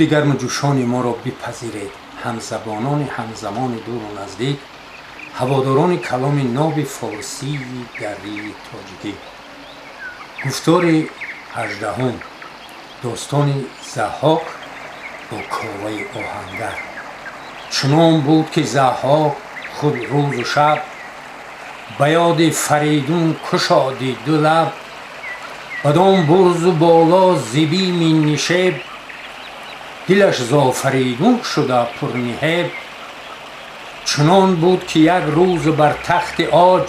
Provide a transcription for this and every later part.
گرم و جوشان ما را بپذیرید، همزبانان همزمان دور و نزدیک، هواداران کلام ناب فارسی دری تاجیکی. گفتار 18 داستان ضحاک با کاوه آهنگر. چنان بود که ضحاک خود روز و شب به یاد فریدون کشادی دو لب، بدان برز و بالا زیبی می نشیب، دلش ز آفریدون شده پرنهیب. چنان بود که یک روز بر تخت عاج،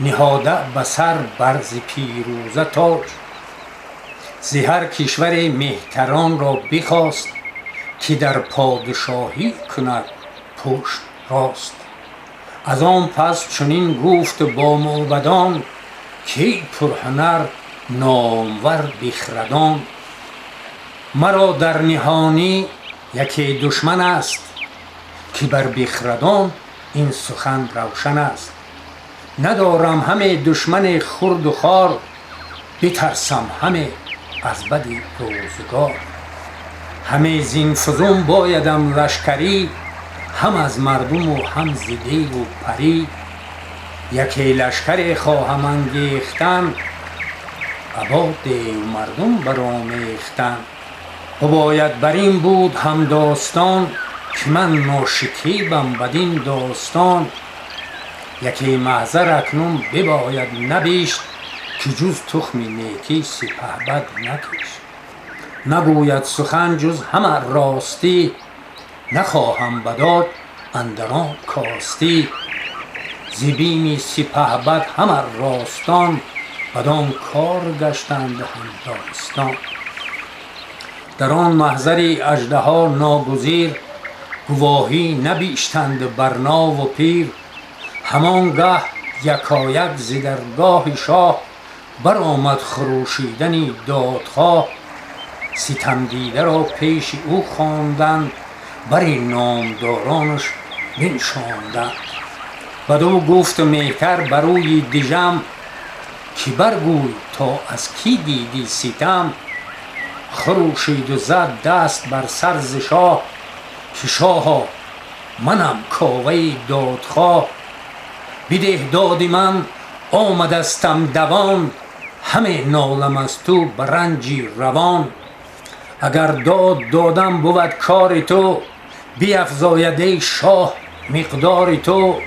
نهاده به سر برز پیروزه تاج. ز هر کشور مهتران را بخواست، که در پادشاهی کند پشت راست. از آن پس چنین گفت با موبدان، که پرهنر نامور بخردان. مرا در نهانی یکی دشمن است، که بر بخردان این سخن روشن است. ندارم همه دشمن خرد و خوار، بترسم همه از بد روزگار. همه زین فزون بایدم لشکری، هم از مردم و هم ز دیو و پری. یکی لشکر خواهم انگیختن، ابا دیو مردم برآمیختن. بباید بر این بود هم داستان، که من ناشکیبم بدین داستان. یکی محضر اکنون بباید نبیشت، که جز تخم نیکی سپهبد نکشت. نگوید سخن جز همه راستی، نخواهم بداد اندران کاستی. ز بیم سپهبد همه راستان، بدان کار گشتند هم داستان. در آن محضر اژدها ناگزیر، گواهی نبیشتند بر ناو و پیر. همانگه یکایک ز درگاه شاه، برآمد خروشیدنی دادخواه. ستم دیده را پیش او خواندند، بر نامدارانش بنشاندند. بدو گفت مهتر بروی دژم، که برگوی تا از کی دیدی ستم. خروشید و زد دست بر سر ز شاه، که شاها منم کاوه دادخواه. بده داد من آمدستم دوان، همه نالم از تو به رنجی روان. اگر داد دادم بود کار تو، بیفزاید ای شاه مقدار تو.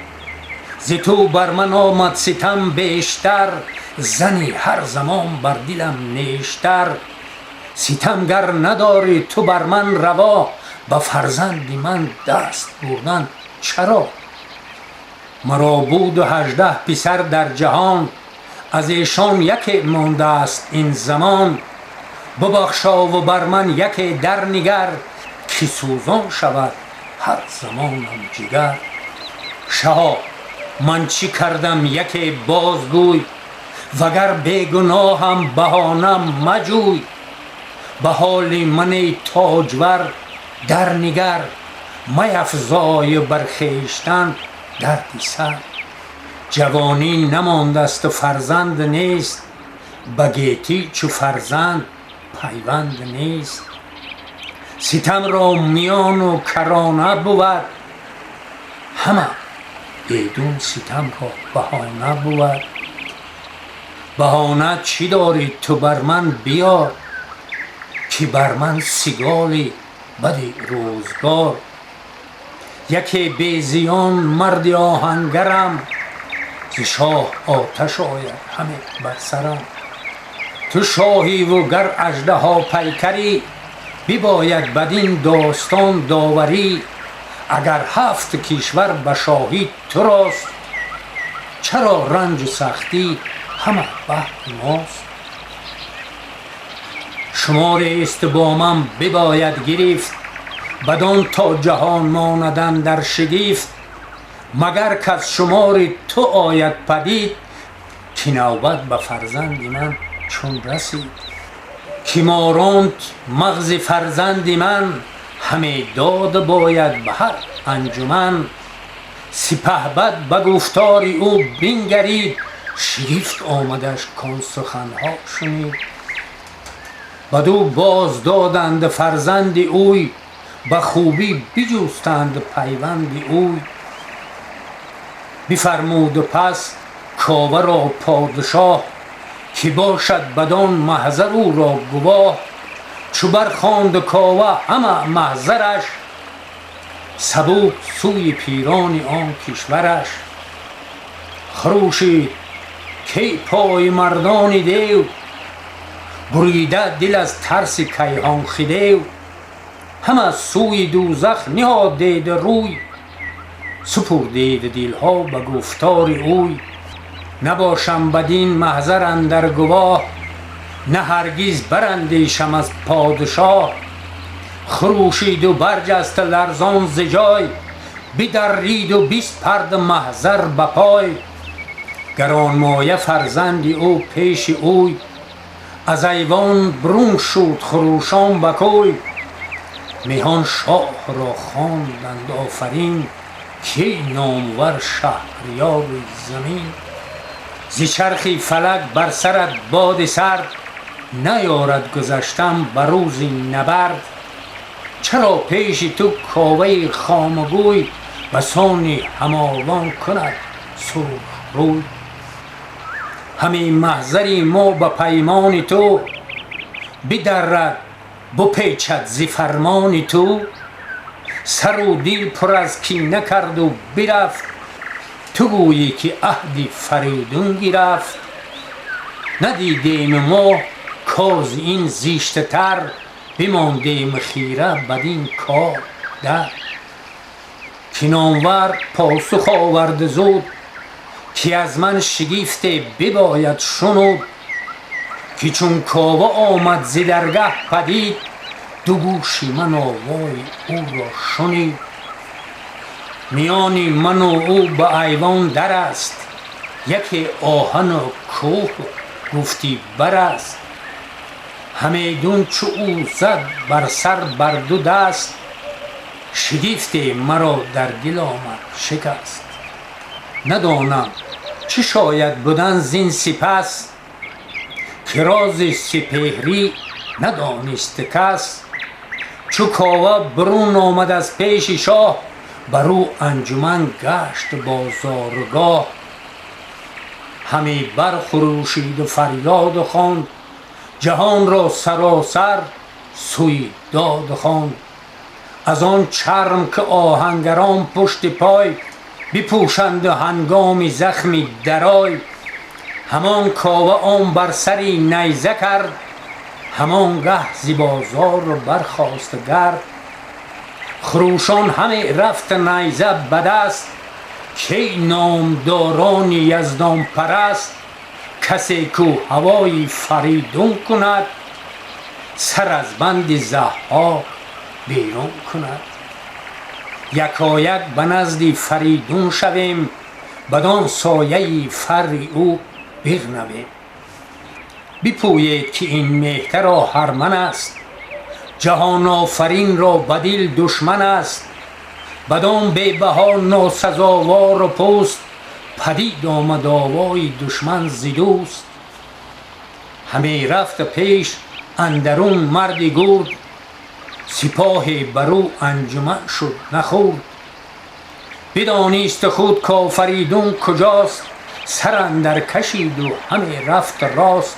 ز تو بر من آمد ستم بیشتر، زنی هر زمان بر دلم نیشتر. ستمگر نداری تو بر من روا، به فرزند من دست بردن چرا؟ مرا بود 18 پسر در جهان، از ایشان یکی مانده است این زمان. ببخشا و بر من یکی در نگر، که سوزان شود هر زمانم جگر. شها من چی کردم یکی بازگوی، وگر بیگناهم بهانم مجوی. به حال من تاجور در نگر، میفزای بر خویشتن درد سر. جوانی نماندست و فرزند نیست، به گیتی چو فرزند پیوند نیست. ستم را میان و کرانه بود، همه ایدون ستم را بهانه بود. بهانه چی داری تو بر من بیار، که بر من سگالی بدی روزگار. یکی بیزیان مرد آهنگرم، ز شاه آتش آید همه بر سرم. تو شاهی و گر اژدها پیکری، بباید بدین داستان داوری. اگر 7 کشور به شاهی تو راست، چرا رنج و سختی همه بهر ماست. شمار است با من بباید گرفت، بدان تا جهان ماندن در شگفت. مگر کز شمار تو آید پدید، که نوبت به فرزند من چون رسید. که ماراند مغز فرزند من، همه داد باید به هر انجمن. سپهبد به گفتار او بنگرید، شگفت آمدش کان سخنها شنید. بدو باز دادند فرزند اوی، به خوبی بجستند پیوند اوی. بفرمود پس کاوه را پادشاه، که باشد بدان محضر او را گواه. چو برخواند کاوه همه محضرش، سبک سوی پیران آن کشورش. خروشید کی پای مردان دیو، بریده دل از ترس کیهان خدیو. همه سوی دوزخ نهاد دید روی، سپردید دلها به گفتار اوی. نباشم بدین محضر اندر گواه، نه هرگز براندیشم از پادشاه. خروشید و برجست لرزان ز جای، بدرید و بسپرد محضر به پای. گرانمایه فرزند او پیش اوی، از ایوان برون شد خروشان به کوی. میهان شاه را خواندند آفرین، که نامور شهریار زمین. ز چرخ فلک بر سرت باد سرد، نیارد گذشتن به روز نبرد. چرا پیش تو کاوه خامگوی، بسان هماوان کند سرخ روی. همی محضری ما به پیمان تو، بدرد بپیچد ز فرمان تو. سر و دل پر از کینه کرد و برفت، تو گویی که عهد فریدون گرفت. ندیدیم ما کاز این زشته تر، بماندیم خیره بدین کار در. که نامور پاسخ آورد زود، که از من شگفت بباید شنود. که چون کاوه آمد ز درگه پدید، دو گوش من آوای او را شنید. میان من و او به ایوان در است، یکی آهن و کوه گفتی بر است. همیدون چو او زد بر سر بر دو دست، شگفت مرا در دل آمد شکست. ندانم چه شاید بودن زین سپس، که راز سپهری ندانست کس. چو کاوه برون آمد از پیش شاه، برو انجمن گشت بازارگاه. همی برخروشید و فریاد خواند، جهان را سراسر سوی داد خواند. از آن چرم که آهنگران پشت پای، بپوشند هنگام زخمی درای. همان کاوه آن بر سری نیزه کرد، همان گه ز بازار برخاست گرد. خروشان همه رفت نیزه به دست، کی نامداران یزدان پرست. کسی کو هوای فریدون کند، سر از بند ضحاک بیرون کند. یکایک به نزد فریدون شویم، بدان سایه فر او بغنویم. بپویید که این مهتر آهرمن است، جهان آفرین را به دل دشمن است. بدان بی بها ناسزاوار و پست، پدید آمد آوای دشمن ز دوست. همی رفت پیش اندرون مردی گرد، سپاه برو انجمن شد نخورد. بدانست خود کآفریدون کجاست، سر اندر کشید و همی رفت راست.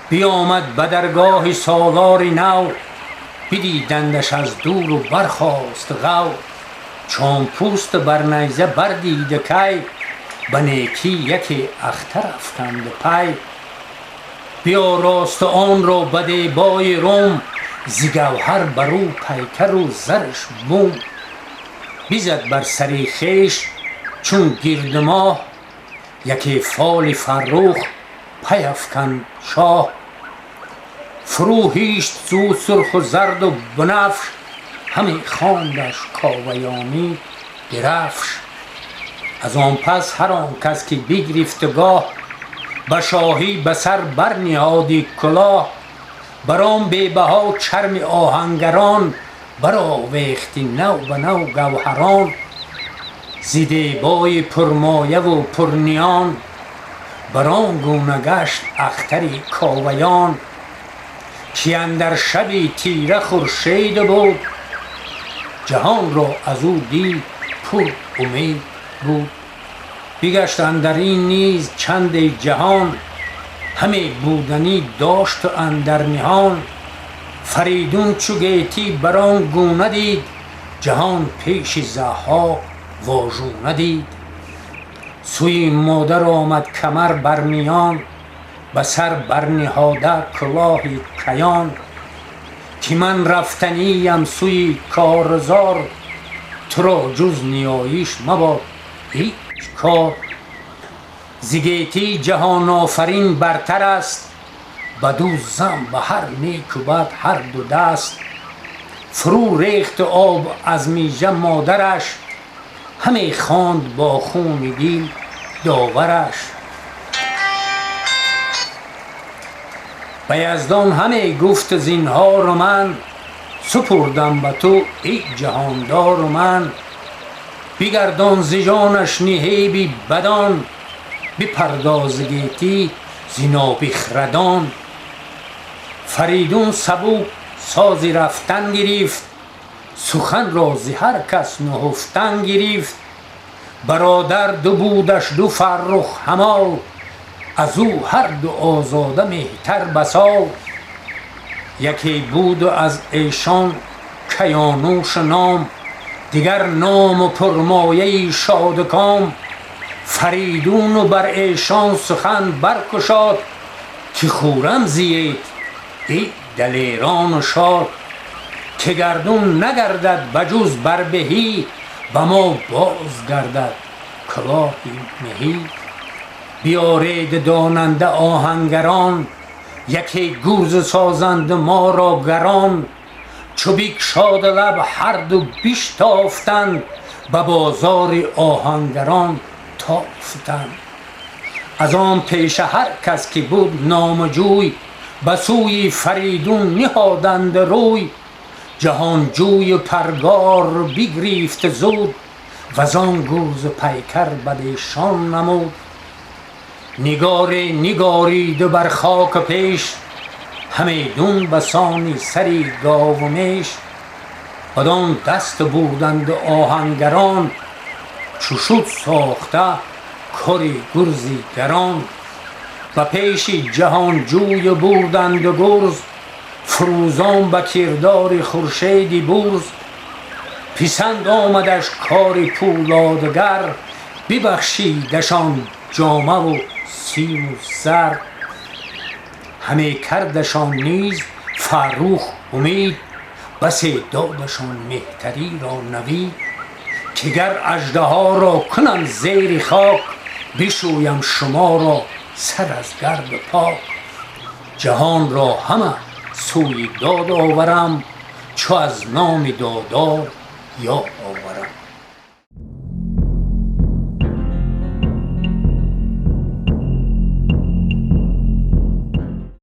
بیامد به درگاه سالار نو، بدیدندش از دور و برخاست غو. چون پوست بر نیزه بردیده کی، به نیکی یکی اختر افکند پی. بیاراست آن را به دیبای روم، ز گوهر برو پیکر و زرش بوم. بزد بر سر خویش چون گرد ماه، یکی فال فرخ پیفکند شاه. فرو هیشت زو سرخ و زرد و بنفش، همی خواندش کاویانی درفش. از آن پس هر آن کس که بگرفت گاه، به شاهی به سر برنهادی کلاه. بر آن بی بها چرم آهنگران، برآویختی نو به نو گوهران. ز دیبای پرمایه و پرنیان، بر آن گونه گشت اختر کاویان. که اندر شبی تیره خورشید بود، جهان را از او دید پر امید بود. بگشت اندر این نیز چند جهان، همه بودنی داشت و اندر نهان. فریدون چو گیتی بران گونه دید، جهان پیش ضحاک واژونه دید. سوی مادر آمد کمر بر میان، به سر برنهاده کلاهی کیان. که من رفتنیم سوی کارزار، تو را جز نیایش مباد هیچ کار. ز گیتی جهان آفرین برتر است، بدو زن به هر نیک و بد هر دو دست. فرو ریخت آب از میژه مادرش، همه خواند با خون گیل داورش. به یزدان همه گفت زینهار من، سپردم به تو ای جهاندار من. بگردان ز جانش نهیبی بدان، بپرداز گیتی ز نابخردان. فریدون سبوک سازی رفتن گرفت، سخن را ز هر کس نهفتن گرفت. برادر دو بودش دو فرخ همال، از او هر دو آزاده مهتر بسا. یکی بود و از ایشان کیانوش نام، دیگر نام و پرمایه شادکام. فریدون و بر ایشان سخن برگشاد، که خورم زید ای دلیران و شاد. که گردون نگردد بجز بر بهی، به ما باز گردد کلاهی مهی. بیارید داننده آهنگران، یکی گوز سازند ما را گران. چو بگشاد لب هر دو بشتافتند، به بازار آهنگران تافتند. از آن پیش هر کس که بود نامجوی، به سوی فریدون نهادند روی. جهانجوی پرگار بگریفت زود، وزان گوز پیکر بدیشان نمود. نگاری نگارید و بر خاک پیش، همیدون بسانی سری گاو و میش. بدان دست بودند آهنگران، چو شد ساخته کری گرزی گران. و پیش جهانجوی بردند گرز، فروزان به کردار خورشیدی برز. پسند آمدش کار پولادگر، ببخشیدشان جامه و سیم و زر. همه کردشان نیز فرخ امید، بسی دادشان مهتری را نوید. که گر اژدها را کنم زیر خاک، بشویم شما را سر از گرد پاک. جهان را همه سوی داد آورم، چو از نام دادار یاد آورم.